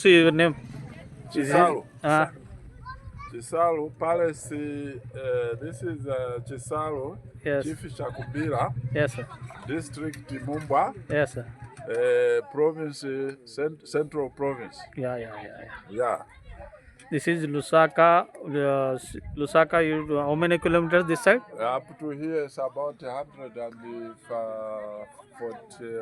So your name? Chisalo. Chisalo Palace. This is Chisalo, Yes. Chief Chakubira, Yes, sir. District Mumba, Yes, sir. Province, Central Province. Yeah. Yeah. This is Lusaka. Lusaka, how many kilometers this side? Up to here is about 140,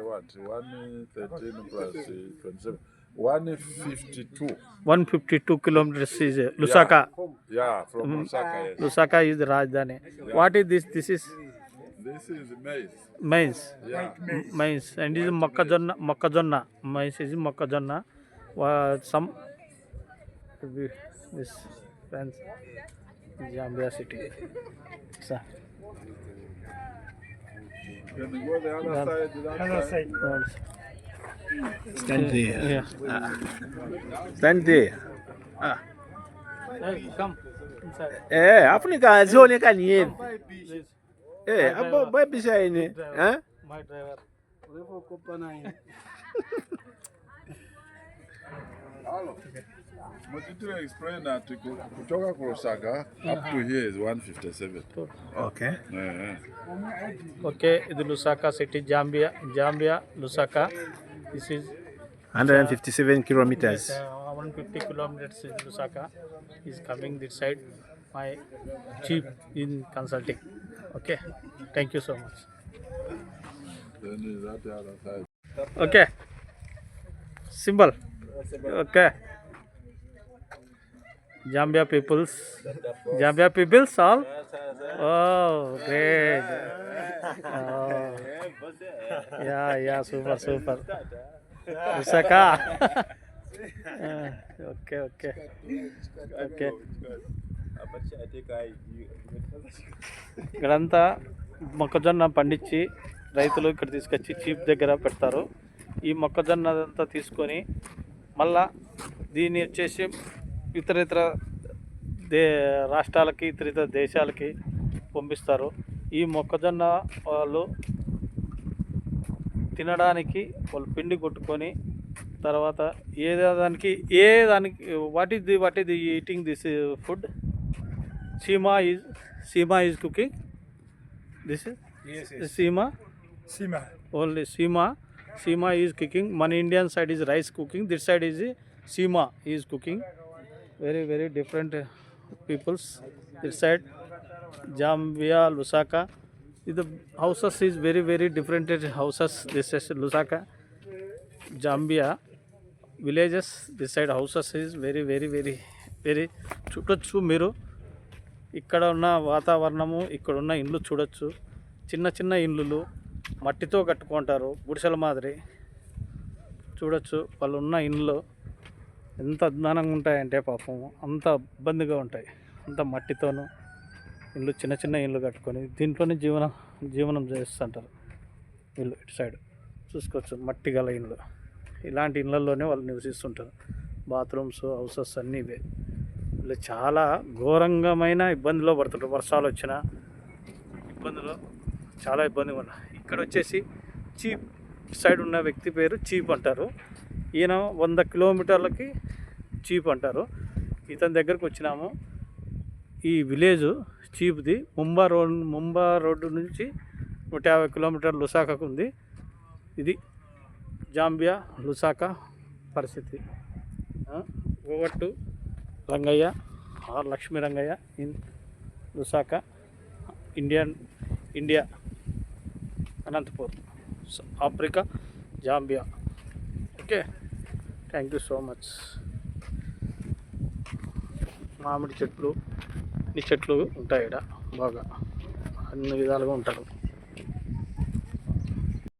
113 plus 27. 152. 152 kilometers is Lusaka. Yeah, from Lusaka, yes. Lusaka is the Rajdhani. Yeah. What is this? This is This is maize. maize. Yeah. Maize. And this is Mokkajonna. Maize is Mokkajonna. Some this friends Zambia city. So, Can you go the other side? That side. Stand there. yeah. Stand there. Hey, come inside. Afrika zionekani yenu. Please. Hapo babisha yene. My driver. Hello. Mutitira explain that kutoka kwa Lusaka up to here is 157. Okay. Okay, the Lusaka city, Zambia, Lusaka. This is 157 kilometers. 150 kilometers in Lusaka. Is coming this side. My chief in consulting. Okay, thank you so much. Then is that the other side. Okay, symbol. Okay, Zambia peoples all. Oh, great. Oh. Yeah, super. Lusaka. Okay. ఇక్కడంతా మొక్కజొన్న పండించి రైతులు ఇక్కడ తీసుకొచ్చి cheap దగ్గర పెడతారు. ఈ మొక్కజొన్న అంతా తీసుకొని మళ్ళా దీన్ని వచ్చేసి ఇతర రాష్ట్రాలకి ఇతర దేశాలకి పంపిస్తారు. ఈ మొక్కజొన్న వాళ్ళు తినడానికి వాళ్ళు పిండి కొట్టుకొని తర్వాత ఏ దానికి what is the eating this food Seema is cooking this Seema only Seema is cooking. మన Indian side is rice cooking, this side is Seema is cooking. very different peoples this side. Zambia, Lusaka. The houses is very different houses. This is Lusaka. Zambia villages. This side houses is very చూడొచ్చు మీరు. ఇక్కడ ఉన్న వాతావరణము, ఇక్కడ ఉన్న ఇండ్లు చూడొచ్చు. చిన్న ఇళ్ళు మట్టితో కట్టుకుంటారు, గుడిసెల మాదిరి చూడొచ్చు. వాళ్ళు ఉన్న ఇండ్లు ఎంత అద్భుతంగా ఉంటాయంటే పాపం అంత ఇబ్బందిగా ఉంటాయి. అంత మట్టితోనూ ఇల్లు చిన్న ఇల్లు కట్టుకొని దీంట్లోనే జీవనం చేస్తుంటారు వీళ్ళు. ఇటు సైడ్ చూసుకోవచ్చు మట్టి గల ఇళ్ళు. ఇలాంటి ఇళ్ళల్లోనే వాళ్ళు నివసిస్తుంటారు. బాత్రూమ్స్, హౌసెస్ అన్నీ ఇవే. వీళ్ళు చాలా ఘోరంగమైన ఇబ్బందిలో పడుతుంటారు. వర్షాలు వచ్చిన ఇబ్బందులు చాలా ఇబ్బందిగా ఉన్నాయి. ఇక్కడ వచ్చేసి చీప్ సైడ్ ఉన్న వ్యక్తి పేరు చీప్ అంటారు. ఈయన 100 కిలోమీటర్లకి చీప్ అంటారు. ఇతని దగ్గరకు వచ్చినాము. ఈ విలేజ్ చీప్ది ముంబా రోడ్డు నుంచి 150 కిలోమీటర్లు లుసాకాకు ఉంది. ఇది జాంబియా లుసాకా పరిస్థితి. Over to Rangaiah R Lakshmi Rangaiah in Lusaka, India, Anantapur, Africa, Zambia. Okay, thank you so much. మామిడి చెట్లు, ఈ చెట్లు ఉంటాయి ఇక్కడ బాగా, అన్ని విధాలుగా ఉంటారు.